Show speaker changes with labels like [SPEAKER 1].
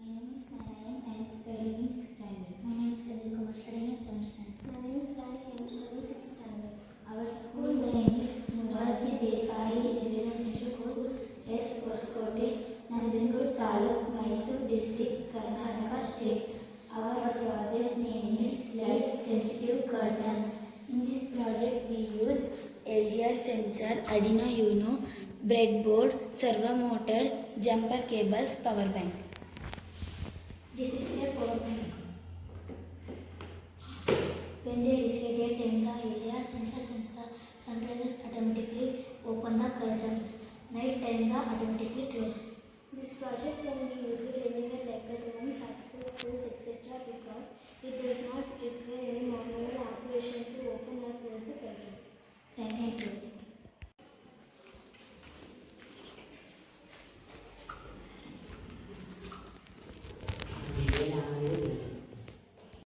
[SPEAKER 1] My name is Narayan. I am studying in 6th standard. My name is Kanil Kumar, studying in 7th standard.
[SPEAKER 2] My name is Rani. I am studying 6th standard.
[SPEAKER 1] Our school name is Murarji Desai Residential School, S. Hoskote, Nanjangud Taluk, Mysore District, Karnataka State. Our project name is Light Sensitive Curtains. In this project, we use LDR sensor, Arduino Uno, breadboard, servo motor, jumper cables, power bank. This is a power bank. When they reset a time, the LDR sensor sends the sunrises automatically open the curtains. Night time, the automatically close.
[SPEAKER 2] This project can be used in